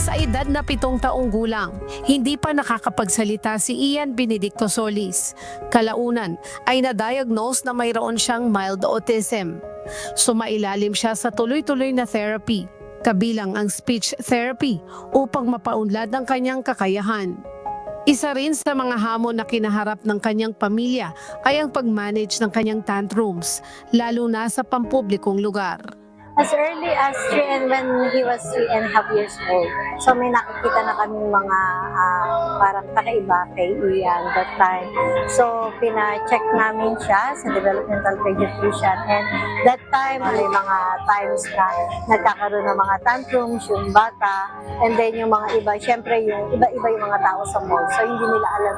Sa edad na 7 taong gulang, hindi pa nakakapagsalita si Ian Benedicto Solis. Kalaunan ay na-diagnose na mayroon siyang mild autism. Sumailalim siya sa tuloy-tuloy na therapy, kabilang ang speech therapy upang mapaunlad ang kanyang kakayahan. Isa rin sa mga hamon na kinaharap ng kanyang pamilya ay ang pag-manage ng kanyang tantrums, lalo na sa pampublikong lugar. As early as 3 and when he was 3.5 years old. So may nakikita na kaming mga parang kakaiba kay Ian that time. So pina-check namin siya sa developmental pediatrician, and that time may mga times na nagkakaroon ng mga tantrums yung bata, and then yung mga iba, syempre yung iba-iba yung mga tao sa mall. So hindi nila alam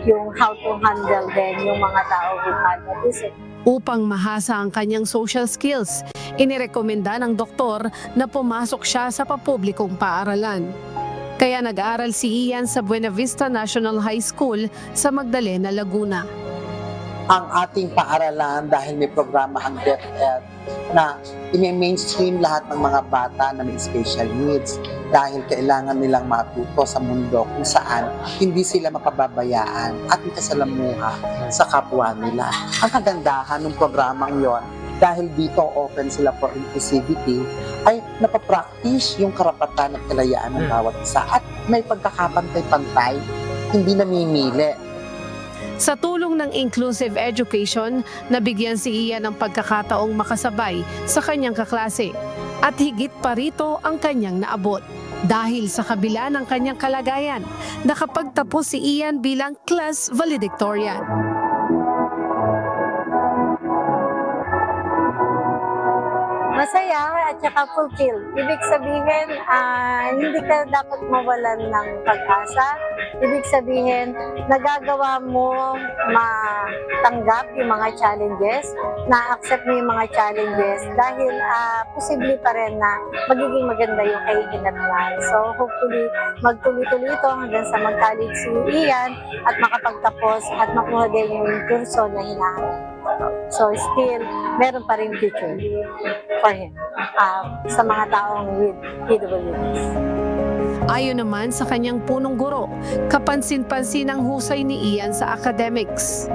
yung how to handle din yung mga tao with mild autism. Upang mahasa ang kanyang social skills, inirekomenda ng doktor na pumasok siya sa papublikong paaralan. Kaya nag-aaral si Ian sa Buena Vista National High School sa Magdalena, Laguna. Ang ating paaralan, dahil may programa ang DepEd na i-mainstream lahat ng mga bata na may special needs, dahil kailangan nilang matuto sa mundo kung saan hindi sila mapababayaan at makasalamuha sa kapwa nila. Ang kagandahan ng programang yon, dahil dito open sila for inclusivity, ay napapractice yung karapatan at kalayaan ng bawat isa at may pagkakapantay-pantay, hindi namimili. Sa tulong ng inclusive education, nabigyan si Ian ng pagkakataong makasabay sa kanyang kaklase. At higit pa rito ang kanyang naabot. Dahil sa kabila ng kanyang kalagayan, nakapagtapos si Ian bilang class valedictorian. Masaya at saka fulfilled. Ibig sabihin, hindi ka dapat mawalan ng pag-asa. Ibig sabihin, nagagawa mo matanggap yung mga challenges, na-accept mo yung mga challenges dahil posible pa rin na magiging maganda yung kailangan. So hopefully, magtuloy-tuloy ito hanggang sa mag-college si Ian at makapagtapos at makuha din yung kurso na hinahanap. So still, meron pa rin future for him sa mga taong with PWDs. Ayon naman sa kanyang punong guro, kapansin-pansin ang husay ni Ian sa academics.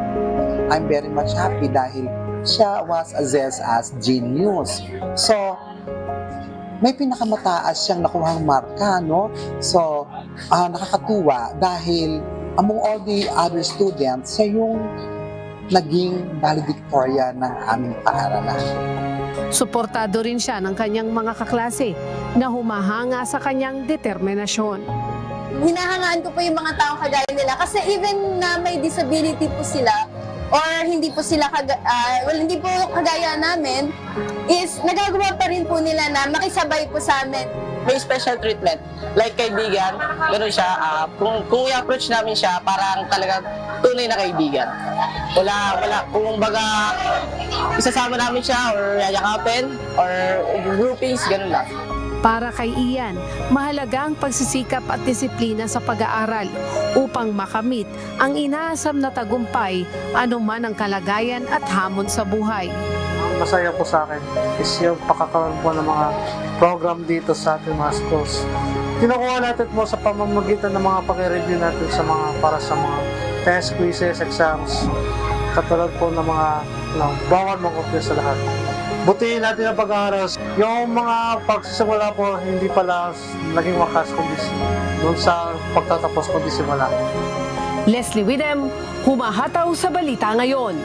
I'm very much happy dahil siya was assessed as genius. So, may pinakamataas siyang nakuhang marka, no? So, nakakatuwa dahil among all the other students, siya yung naging valedictorian ng aming paaralan. Suportado rin siya ng kanyang mga kaklase na humahanga sa kanyang determinasyon. Hinahangaan ko po yung mga taong kagaya nila kasi even na may disability po sila or hindi po sila hindi po kagaya namin, is nagagawa pa rin po nila na makisabay po sa amin. May special treatment, like kaibigan, gano'n siya. Kung i-approach namin siya, parang talagang tunay na kaibigan. Wala, kung baga, isasama namin siya or yayakapin or groupings, gano'n lang. Para kay Ian, mahalaga ang pagsisikap at disiplina sa pag-aaral upang makamit ang inaasam na tagumpay anuman ang kalagayan at hamon sa buhay. Masaya po sa akin is yung pakakaroon po ng mga program dito sa ating mga schools. Kinukuha natin po sa pamamagitan ng mga pag-review natin sa para sa mga test, quizzes, exams, katulad po ng mga bawal mag-opya sa lahat. Butihin natin ang pag-aaral. Yung mga pagsisimula po, hindi pala naging wakas kundi doon sa pagtatapos kundi simula. Leslie Widem, humahataw sa balita ngayon.